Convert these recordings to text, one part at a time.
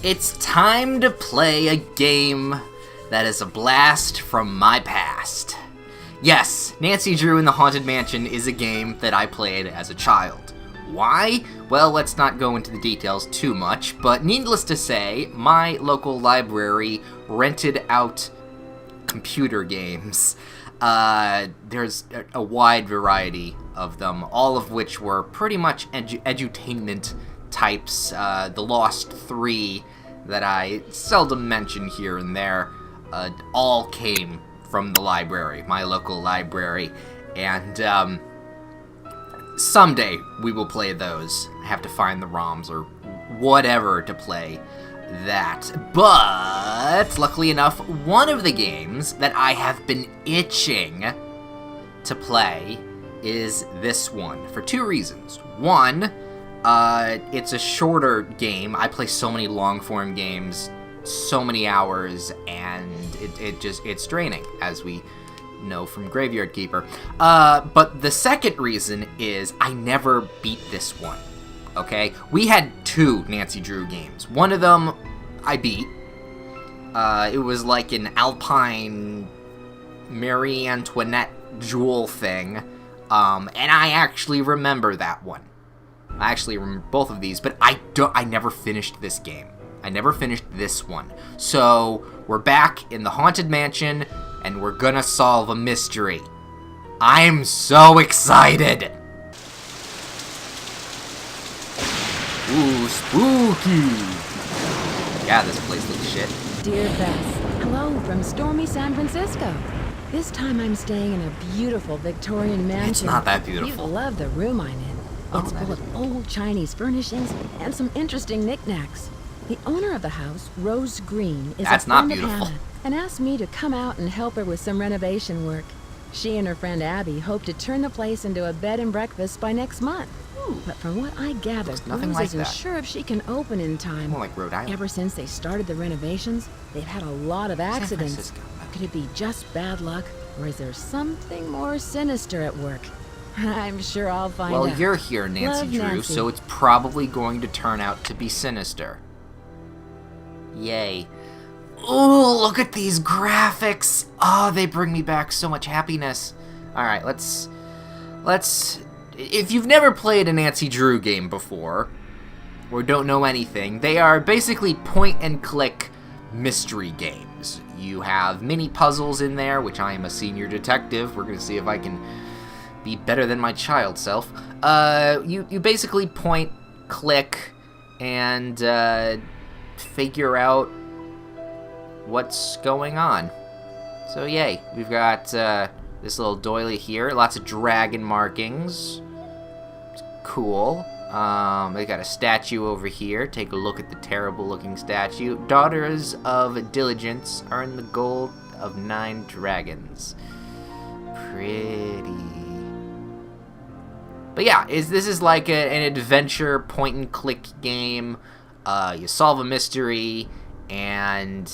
It's time to play a game that is a blast from my past. Yes, Nancy Drew in the Haunted Mansion is a game that I played as a child. Why? Well, let's not go into the details too much, but needless to say, my local library rented out computer games. There's a wide variety of them, all of which were pretty much edutainment types. The Lost 3 that I seldom mention here and there all came from the library, my local library, and someday we will play those. I have to find the ROMs or whatever to play that. But luckily enough, one of the games that I have been itching to play is this one for two reasons. One, it's a shorter game. I play so many long-form games, so many hours, and it's draining, as we know from Graveyard Keeper. But the second reason is I never beat this one. Okay? We had two Nancy Drew games. One of them I beat. It was like an Alpine Marie Antoinette jewel thing. And I actually remember that one. I actually remember both of these, but I never finished this game. I never finished this one. So, we're back in the Haunted Mansion, and we're gonna solve a mystery. I'm so excited! Ooh, spooky! Yeah, this place looks shit. Dear Bess, hello from stormy San Francisco. This time I'm staying in a beautiful Victorian mansion. It's not that beautiful. You'd love the room I'm in. It's full of old Chinese furnishings and some interesting knickknacks. The owner of the house, Rose Green, is a friend of Hannah and asked me to come out and help her with some renovation work. She and her friend Abby hope to turn the place into a bed and breakfast by next month. But from what I gather, Rose isn't sure if she can open in time. More like Rhode Island. Ever since they started the renovations, they've had a lot of accidents. Could it be just bad luck, or is there something more sinister at work? I'm sure I'll find out. Well, you're here, Nancy Drew, Nancy. so it's probably going to turn out to be sinister. Yay. Ooh, look at these graphics! Oh, they bring me back so much happiness. Alright, let's... If you've never played a Nancy Drew game before, or don't know anything, they are basically point-and-click mystery games. You have mini puzzles in there, which I am a senior detective. We're going to see if I can be better than my child self. You basically point, click, and figure out what's going on. So yay, we've got this little doily here, lots of dragon markings. It's cool. They got a statue over here. Take a look at the terrible looking statue. Daughters of Diligence earn the gold of 9 dragons. Pretty. But yeah, this is like an adventure point-and-click game. You solve a mystery, and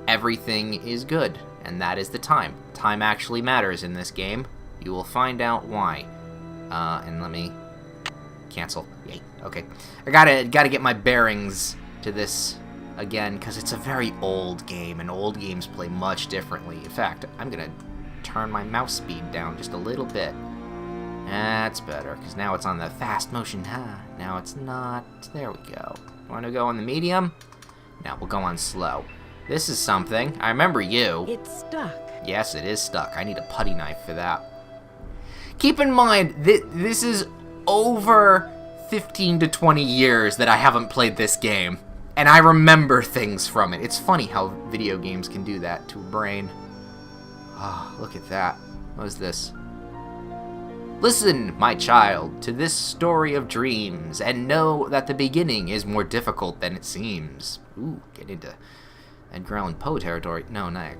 everything is good. And that is the time. Time actually matters in this game. You will find out why. And let me cancel. Yay. Okay. I gotta get my bearings to this again, because it's a very old game, and old games play much differently. In fact, I'm gonna turn my mouse speed down just a little bit. That's better, because now it's on the fast motion. Now it's not. There we go. Want to go on the medium? Now we'll go on slow. This is something. I remember you. It's stuck. Yes, it is stuck. I need a putty knife for that. Keep in mind, this is over 15 to 20 years that I haven't played this game, and I remember things from it. It's funny how video games can do that to a brain. Oh, look at that. What is this? Listen, my child, to this story of dreams, and know that the beginning is more difficult than it seems. Ooh, get into Edgar Allan Poe territory. No, not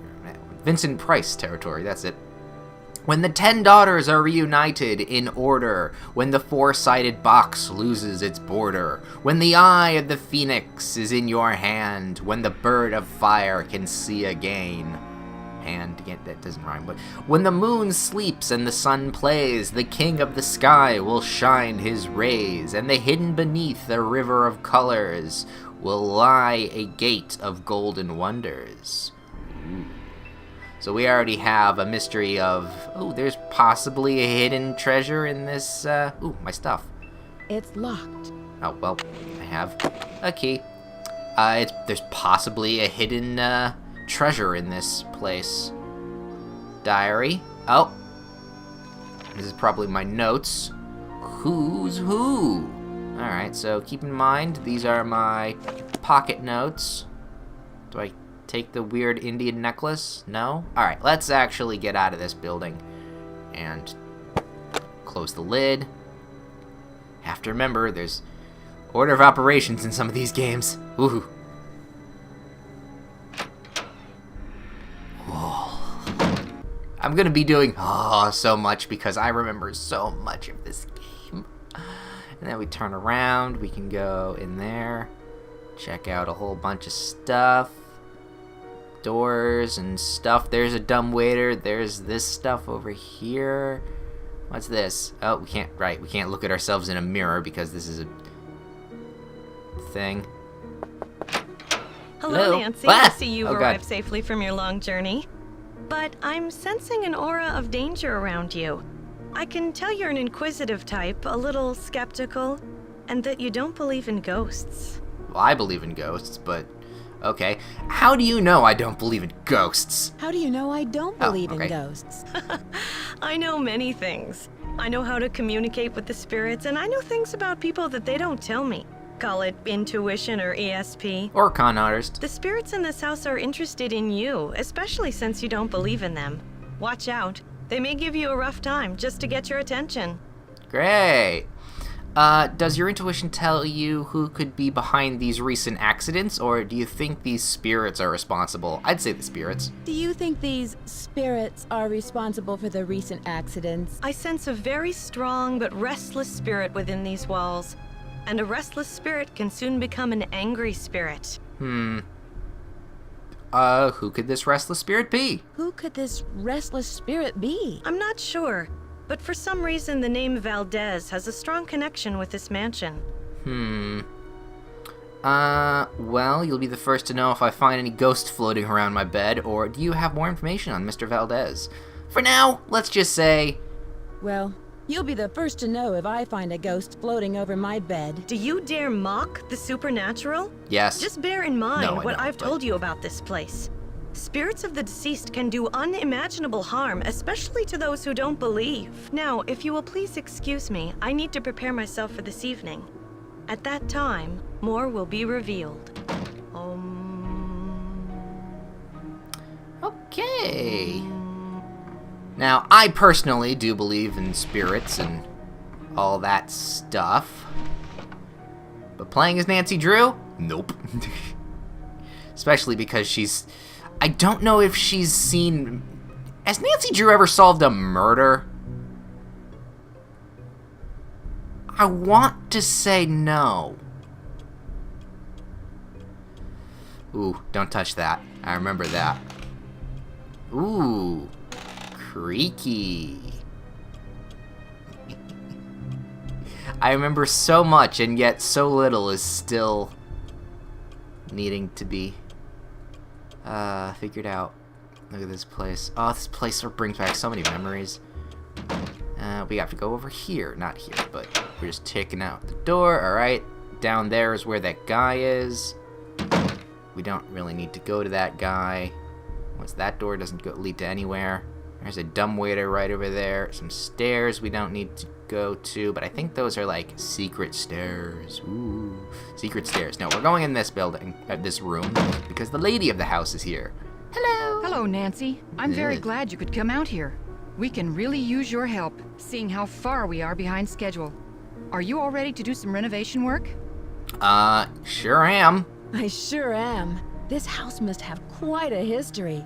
Vincent Price territory, that's it. When the 10 daughters are reunited in order, when the 4-sided box loses its border, when the eye of the phoenix is in your hand, when the bird of fire can see again. And again, that doesn't rhyme, but when the moon sleeps and the sun plays, the king of the sky will shine his rays, and the hidden beneath the river of colors will lie a gate of golden wonders. Ooh. So we already have a mystery of, there's possibly a hidden treasure in this, my stuff. It's locked. Oh, well, I have a key. There's possibly a hidden, treasure in this place. Diary. Oh. This is probably my notes. Who's who? Alright, so keep in mind, these are my pocket notes. Do I take the weird Indian necklace? No? Alright, let's actually get out of this building. And close the lid. Have to remember, there's order of operations in some of these games. Ooh. I'm gonna be doing so much because I remember so much of this game. And then we turn around, we can go in there, check out a whole bunch of stuff, doors and stuff. There's a dumbwaiter. There's this stuff over here. What's this? Oh, we can't look at ourselves in a mirror because this is a thing. Hello, Nancy. I see you've arrived safely from your long journey. But I'm sensing an aura of danger around you. I can tell you're an inquisitive type, a little skeptical, and that you don't believe in ghosts. Well, I believe in ghosts, but okay. How do you know I don't believe in ghosts? How do you know I don't believe in ghosts? I know many things. I know how to communicate with the spirits, and I know things about people that they don't tell me. Call it intuition or ESP. Or con artist. The spirits in this house are interested in you, especially since you don't believe in them. Watch out. They may give you a rough time just to get your attention. Great. Does your intuition tell you who could be behind these recent accidents, or do you think these spirits are responsible? I'd say the spirits. Do you think these spirits are responsible for the recent accidents? I sense a very strong but restless spirit within these walls. And a restless spirit can soon become an angry spirit. Who could this restless spirit be? Who could this restless spirit be? I'm not sure, but for some reason the name Valdez has a strong connection with this mansion. Well, you'll be the first to know if I find any ghosts floating around my bed, or do you have more information on Mr. Valdez? For now, let's just say... Well, you'll be the first to know if I find a ghost floating over my bed. Do you dare mock the supernatural? Yes. Just bear in mind what I've told you about this place. Spirits of the deceased can do unimaginable harm, especially to those who don't believe. Now, if you will please excuse me, I need to prepare myself for this evening. At that time, more will be revealed. Okay. Now, I personally do believe in spirits and all that stuff. But playing as Nancy Drew? Nope. Especially because she's... I don't know if she's seen... Has Nancy Drew ever solved a murder? I want to say no. Ooh, don't touch that. I remember that. Ooh. Creaky. I remember so much, and yet so little is still needing to be figured out. Look at this place. Oh, this place brings back so many memories. We have to go over here, not here, but we're just taking out the door. Alright, down there is where that guy is. We don't really need to go to that guy. Once that door doesn't lead to anywhere. There's a dumbwaiter right over there. Some stairs we don't need to go to, but I think those are like secret stairs. Ooh, secret stairs. No, we're going in this building, this room, because the lady of the house is here. Hello. Hello, Nancy. I'm very glad you could come out here. We can really use your help, seeing how far we are behind schedule. Are you all ready to do some renovation work? Sure am. I sure am. This house must have quite a history.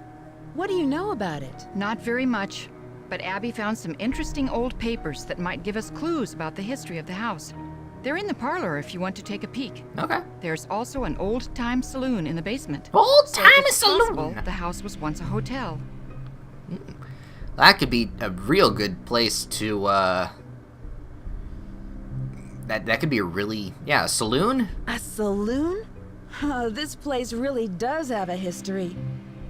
What do you know about it? Not very much, but Abby found some interesting old papers that might give us clues about the history of the house. They're in the parlor if you want to take a peek. Okay. There's also an old-time saloon in the basement. Old-time saloon? Possible, the house was once a hotel. That could be a real good place to, that could be a really, a saloon? A saloon? This place really does have a history.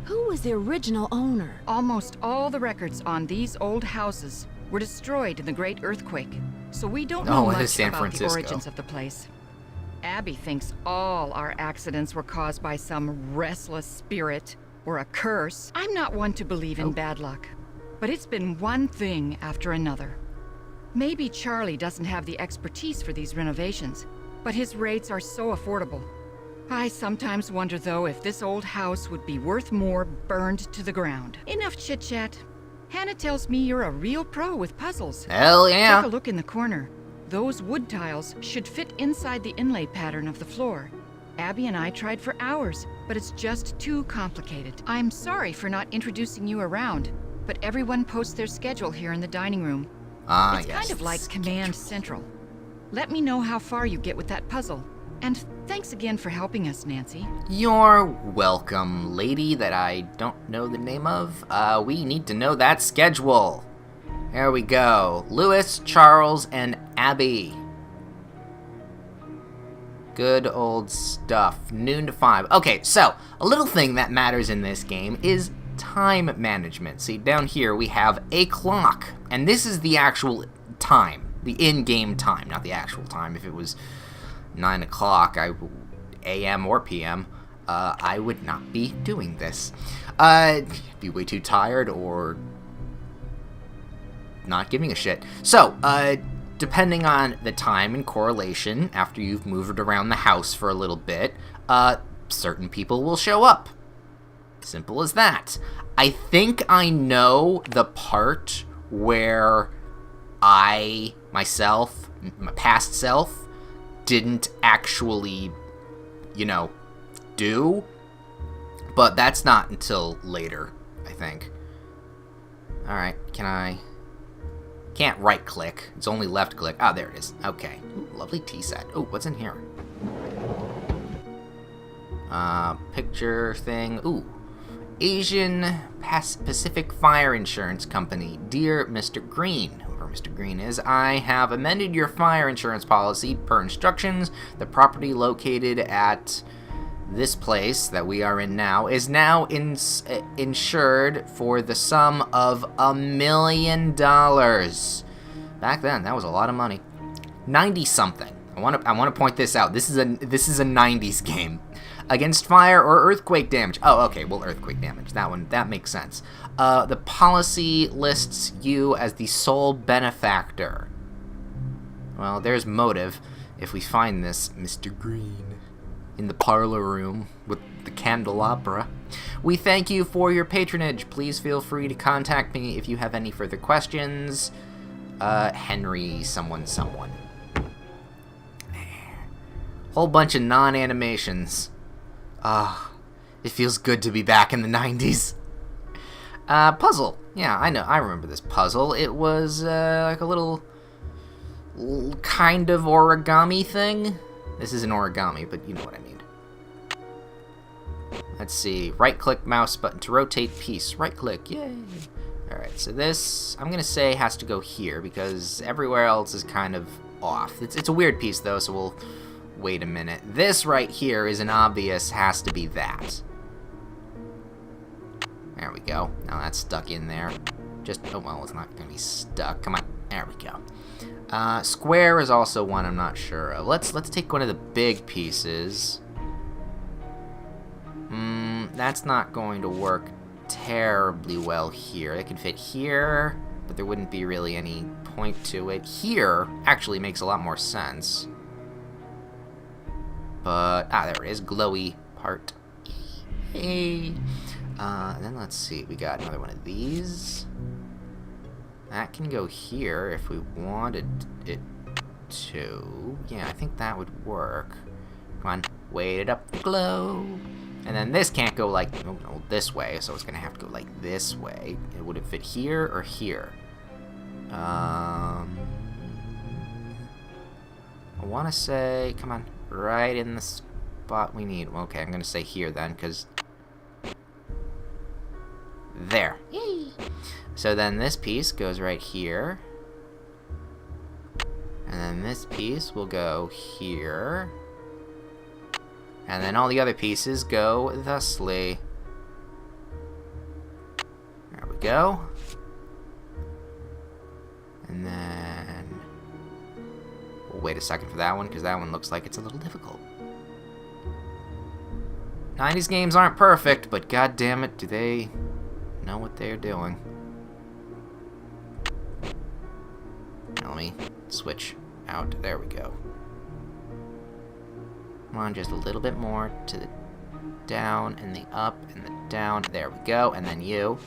Who was the original owner? Almost all the records on these old houses were destroyed in the Great Earthquake, so we don't know much about the origins of the place. Abby thinks all our accidents were caused by some restless spirit or a curse. I'm not one to believe in bad luck, but it's been one thing after another. Maybe Charlie doesn't have the expertise for these renovations, but his rates are so affordable. I sometimes wonder, though, if this old house would be worth more burned to the ground. Enough chit-chat. Hannah tells me you're a real pro with puzzles. Hell yeah. Take a look in the corner. Those wood tiles should fit inside the inlay pattern of the floor. Abby and I tried for hours, but it's just too complicated. I'm sorry for not introducing you around, but everyone posts their schedule here in the dining room. It's kind of like Command Central. Let me know how far you get with that puzzle. And thanks again for helping us, Nancy. You're welcome, lady that I don't know the name of. We need to know that schedule. There we go. Louis, Charles, and Abby. Good old stuff. Noon to 5. Okay, so, a little thing that matters in this game is time management. See, down here we have a clock, and this is the actual time. The in-game time, not the actual time. If it was 9 o'clock, a.m. or p.m., I would not be doing this. Be way too tired or not giving a shit. So, depending on the time and correlation, after you've moved around the house for a little bit, certain people will show up. Simple as that. I think I know the part where I, myself, my past self, didn't actually, do, but that's not until later, I think. Alright, can't right click, it's only left click. Ah, there it is. Okay. Ooh, lovely tea set. Oh, what's in here? Picture thing. Ooh. Asian Pacific Fire Insurance Company. Dear Mr. Green, whoever Mr. Green is, I have amended your fire insurance policy per instructions. The property located at this place that we are in now is now insured for the sum of $1 million. Back then, that was a lot of money. 90-something. I want to point this out. This is a 90s game. Against fire or earthquake damage. Oh, okay, well, earthquake damage. That makes sense. The policy lists you as the sole benefactor. Well, there's motive. If we find this Mr. Green in the parlor room with the candelabra. We thank you for your patronage. Please feel free to contact me if you have any further questions. Henry someone. Whole bunch of non-animations. It feels good to be back in the 90s. Puzzle. Yeah, I know. I remember this puzzle. It was, like a little kind of origami thing. This isn't origami, but you know what I mean. Let's see. Right-click mouse button to rotate piece. Right-click. Yay. Alright, so this, I'm going to say, has to go here, because everywhere else is kind of off. It's a weird piece, though, so we'll wait a minute. This right here is an obvious, has to be that. There we go. Now that's stuck in there. Oh, well, it's not going to be stuck. Come on. There we go. Square is also one I'm not sure of. Let's take one of the big pieces. That's not going to work terribly well here. It can fit here, but there wouldn't be really any point to it. Here actually makes a lot more sense. But, there it is. Glowy part. Hey. Then let's see. We got another one of these. That can go here if we wanted it to. Yeah, I think that would work. Come on. Wait it up. Glow. And then this can't go like this way, so it's going to have to go like this way. Would it fit here or here? I want to say, come on, right in the spot we need. Okay, I'm going to say here then, because there. Yay. So then this piece goes right here. And then this piece will go here. And then all the other pieces go thusly. There we go. And then... we'll wait a second for that one, because that one looks like it's a little difficult. 90s games aren't perfect, but god damn it, do they know what they're doing. Now let me switch out. There we go. Come on, just a little bit more to the down and the up and the down. There we go. And then you.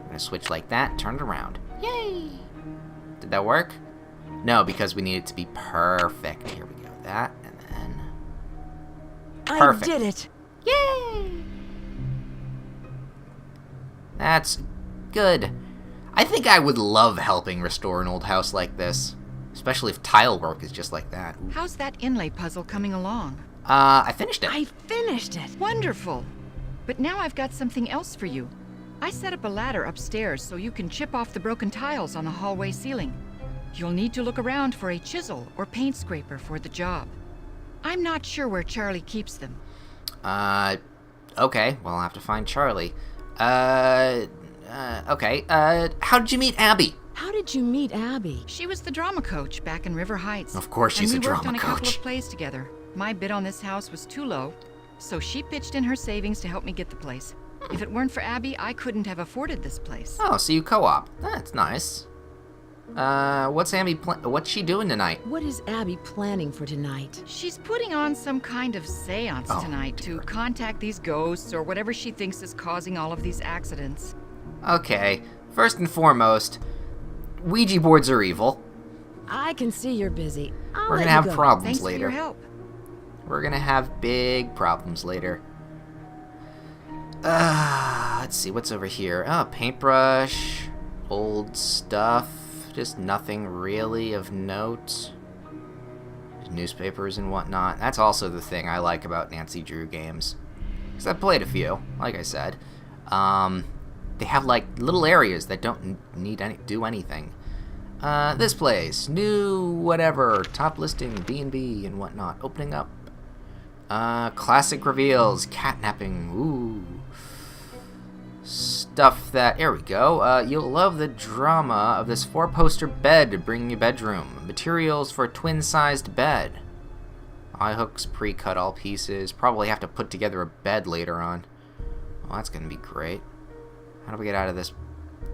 I'm gonna switch like that. Turn it around. Yay! Did that work? No, because we need it to be perfect. Here we go. That and then. Perfect. I did it! Yay! That's good. I think I would love helping restore an old house like this. Especially if tile work is just like that. How's that inlay puzzle coming along? I finished it. I finished it! Wonderful! But now I've got something else for you. I set up a ladder upstairs so you can chip off the broken tiles on the hallway ceiling. You'll need to look around for a chisel or paint scraper for the job. I'm not sure where Charlie keeps them. Okay. Well, I'll have to find Charlie. Okay. How did you meet Abby? How did you meet Abby? She was the drama coach back in River Heights. Of course she's a drama coach. And we worked on a couple of plays together. My bid on this house was too low, so she pitched in her savings to help me get the place. If it weren't for Abby, I couldn't have afforded this place. Oh, so you co-op. That's nice. What's she doing tonight? What is Abby planning for tonight? She's putting on some kind of seance tonight to contact these ghosts or whatever she thinks is causing all of these accidents. Okay. First and foremost, Ouija boards are evil. I can see you're busy. We're gonna have problems Thanks later. for your help. We're gonna have big problems later. Let's see, what's over here? Oh, paintbrush, old stuff, just nothing really of note. Newspapers and whatnot. That's also the thing I like about Nancy Drew games. Because I've played a few, like I said. They have like little areas that don't need do anything. This place, new whatever, top listing, B&B and whatnot, opening up. Classic reveals, catnapping, ooh. Stuff that, here we go. You'll love the drama of this 4-poster bed to bring your bedroom. Materials for a twin-sized bed. Eye hooks, pre-cut all pieces. Probably have to put together a bed later on. Well, that's gonna be great. How do we get out of this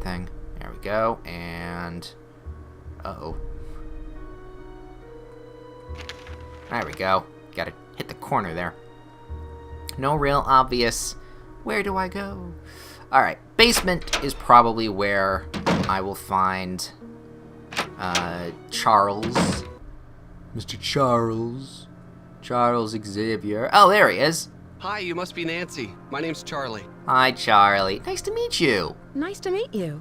thing? There we go, and... uh-oh. There we go. Gotta hit the corner there. No real obvious... where do I go? Alright, basement is probably where I will find Charles. Mr. Charles. Charles Xavier. Oh, there he is. Hi, you must be Nancy. My name's Charlie. Hi, Charlie. Nice to meet you. Nice to meet you.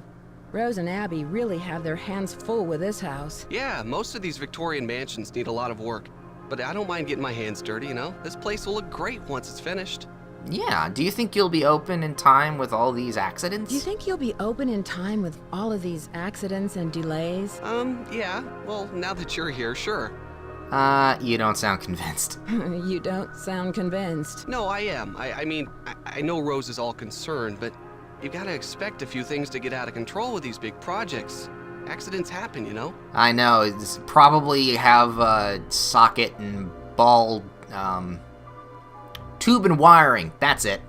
Rose and Abby really have their hands full with this house. Yeah, most of these Victorian mansions need a lot of work. But I don't mind getting my hands dirty, you know? This place will look great once it's finished. Yeah, do you think you'll be open in time with all these accidents? Do you think you'll be open in time with all of these accidents and delays? Yeah. Well, now that you're here, sure. You don't sound convinced. You don't sound convinced. No, I am. I mean, I know Rose is all concerned, but you gotta expect a few things to get out of control with these big projects. Accidents happen, you know? I know. It's probably have socket and ball, tube and wiring. That's it.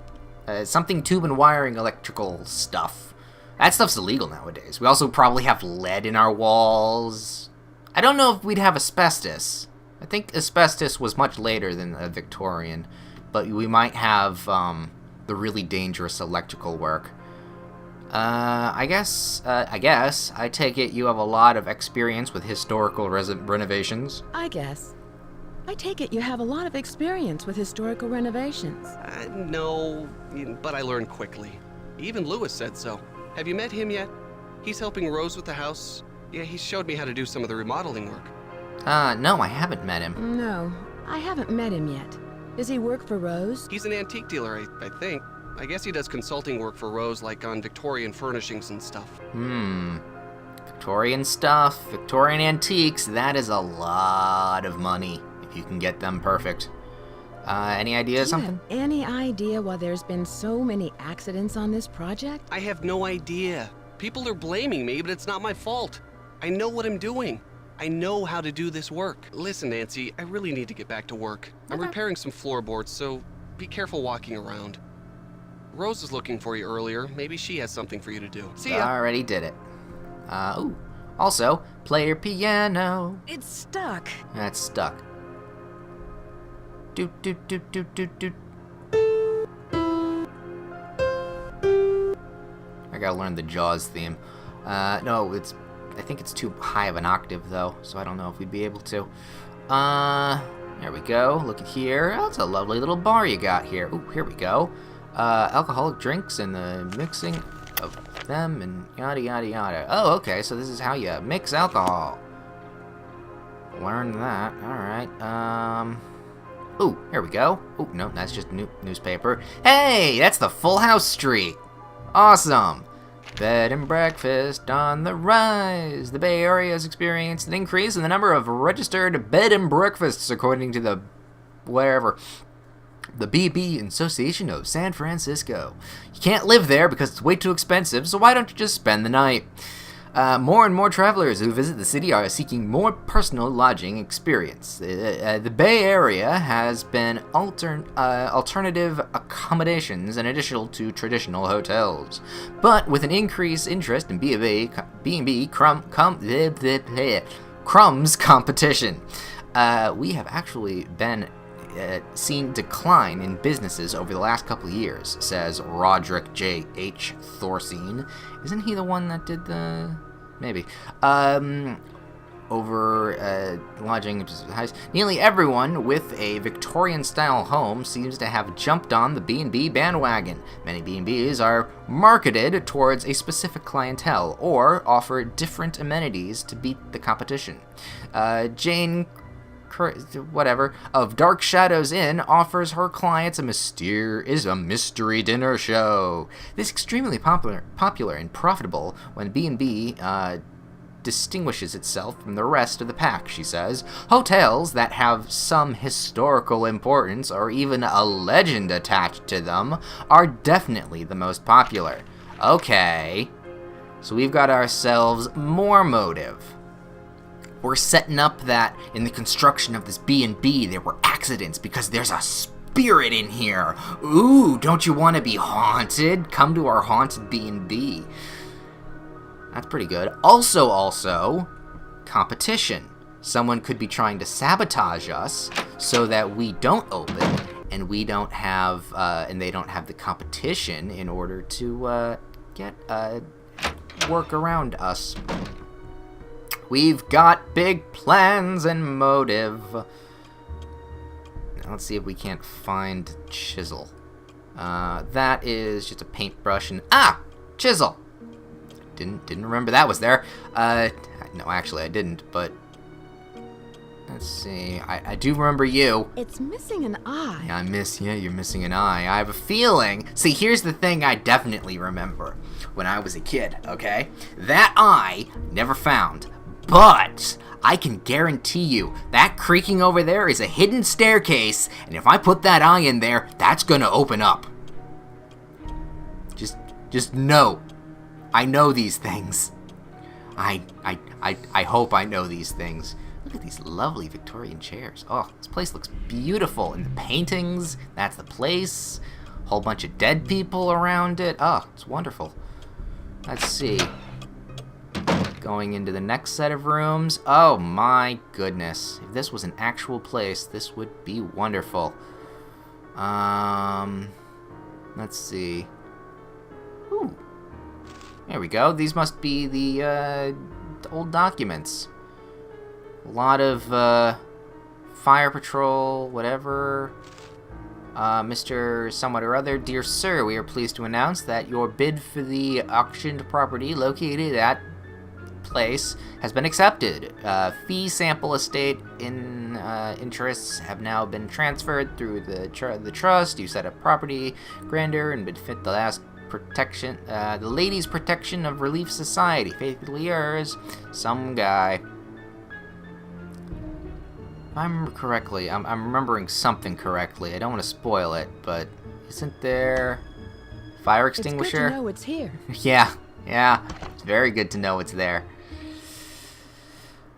Something tube and wiring electrical stuff. That stuff's illegal nowadays. We also probably have lead in our walls. I don't know if we'd have asbestos. I think asbestos was much later than Victorian, but we might have the really dangerous electrical work. I guess I take it you have a lot of experience with historical renovations. I take it you have a lot of experience with historical renovations. No, but I learned quickly. Even Lewis said so. Have you met him yet? He's helping Rose with the house. Yeah, he showed me how to do some of the remodeling work. No, I haven't met him. No, I haven't met him yet. Does he work for Rose? He's an antique dealer, I think. I guess he does consulting work for Rose, like on Victorian furnishings and stuff. Victorian stuff, Victorian antiques, that is a lot of money, if you can get them perfect. Any idea of something? Do you have any idea why there's been so many accidents on this project? I have no idea. People are blaming me, but it's not my fault. I know what I'm doing. I know how to do this work. Listen, Nancy, I really need to get back to work. I'm repairing some floorboards, so be careful walking around. Rose was looking for you earlier. Maybe she has something for you to do. See ya. Already did it. Ooh. Also, play your piano. It's stuck. That's stuck. Doot, doot, doot, doot, doot, doot. I gotta learn the Jaws theme. No, I think it's too high of an octave, though, so I don't know if we'd be able to. There we go. Look at here. Oh, it's a lovely little bar you got here. Ooh, here we go. Alcoholic drinks and the mixing of them and yada, yada, yada. Oh, okay, so this is how you mix alcohol. Learn that. Alright, Ooh, here we go. Ooh, no, that's just newspaper. Hey, that's the Full House Street. Awesome. Bed and breakfast on the rise. The Bay Area has experienced an increase in the number of registered bed and breakfasts, according to the BB Association of San Francisco. You can't live there because it's way too expensive, so why don't you just spend the night? More and more travelers who visit the city are seeking more personal lodging experience. The Bay Area has been alternative accommodations in addition to traditional hotels. But with an increased interest in B&B crumbs competition, we have actually been seen decline in businesses over the last couple of years, says Roderick J.H. Thorstein. Isn't he the one that did the... Maybe. Over lodging... Nearly everyone with a Victorian-style home seems to have jumped on the B&B bandwagon. Many B&Bs are marketed towards a specific clientele or offer different amenities to beat the competition. Jane... of Dark Shadows Inn offers her clients a mystery dinner show. This is extremely popular and profitable when B&B distinguishes itself from the rest of the pack, she says. Hotels that have some historical importance or even a legend attached to them are definitely the most popular. Okay, so we've got ourselves more motive. We're setting up that in the construction of this B&B there were accidents because there's a spirit in here. Ooh, don't you want to be haunted? Come to our haunted B&B. That's pretty good. Also, competition. Someone could be trying to sabotage us so that we don't open and we don't have, and they don't have the competition in order to get work around us. We've got big plans and motive. Now, let's see if we can't find chisel. That is just a paintbrush and... Chisel! Didn't remember that was there. No, actually I didn't, but... Let's see. I do remember you. It's missing an eye. Yeah, you're missing an eye. I have a feeling... See, here's the thing I definitely remember when I was a kid, okay? That eye, never found. But I can guarantee you that creaking over there is a hidden staircase, and if I put that eye in there, that's gonna open up. Just know. I know these things. I hope I know these things. Look at these lovely Victorian chairs. Oh, this place looks beautiful. And the paintings, that's the place. Whole bunch of dead people around it. Oh, it's wonderful. Let's see. Going into the next set of rooms. Oh my goodness. If this was an actual place, this would be wonderful. Let's see. Ooh. There we go. These must be the old documents. A lot of fire patrol, whatever. Mr. Somewhat or Other, dear sir, we are pleased to announce that your bid for the auctioned property located at place has been accepted. Fee sample estate interests have now been transferred through the trust. You set up property grandeur and befit the Ladies' Protection of Relief Society. Faithfully yours, some guy. If I remember correctly, I'm remembering something correctly. I don't want to spoil it, but isn't there fire extinguisher? It's good to know it's here. Yeah. It's very good to know it's there.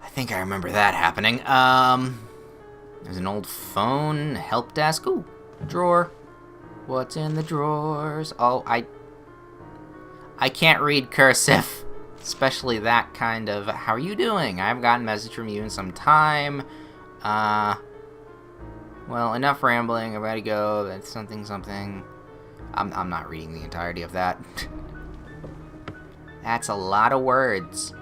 I think I remember that happening. There's an old phone, help desk. Ooh, drawer. What's in the drawers? Oh, I can't read cursive. Especially that kind of, how are you doing? I haven't gotten a message from you in some time. Well, enough rambling. I've got to go. That's something. I'm not reading the entirety of that. That's a lot of words.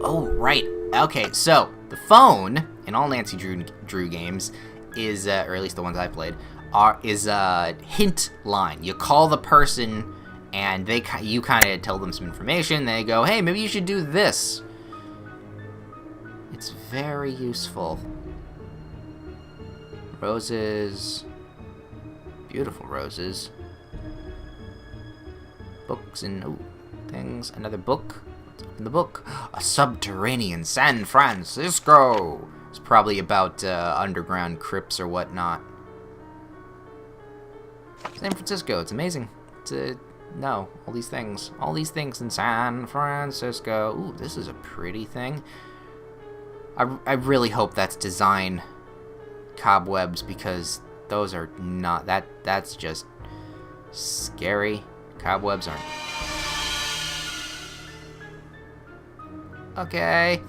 Oh, right. Okay, so the phone in all Nancy Drew games is, or at least the ones I played, is a hint line. You call the person, and you kind of tell them some information. They go, hey, maybe you should do this. It's very useful. Roses. Beautiful roses. Books and things. Another book. Let's open the book. A subterranean San Francisco. It's probably about underground crypts or whatnot. San Francisco. It's amazing. No, all these things. All these things in San Francisco. Ooh, this is a pretty thing. I really hope that's design cobwebs, because those are not... That's just scary. Cobwebs aren't... Okay.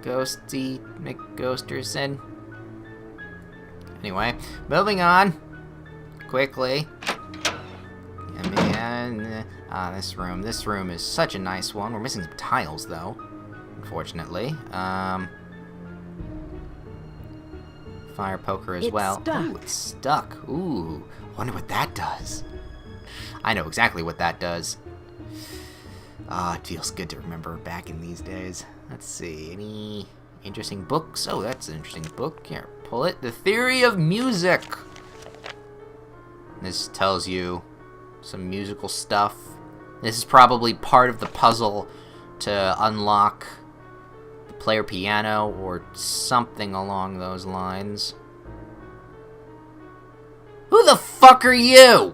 Ghosty McGhosterson. Anyway, moving on. Quickly. This room. This room is such a nice one. We're missing some tiles, though. Unfortunately. Fire poker as well. Ooh, it's stuck. Ooh. Wonder what that does. I know exactly what that does. It feels good to remember back in these days. Let's see. Any interesting books? Oh, that's an interesting book. Here, pull it. The Theory of Music. This tells you some musical stuff. This is probably part of the puzzle to unlock the player piano or something along those lines. Who the fuck are you?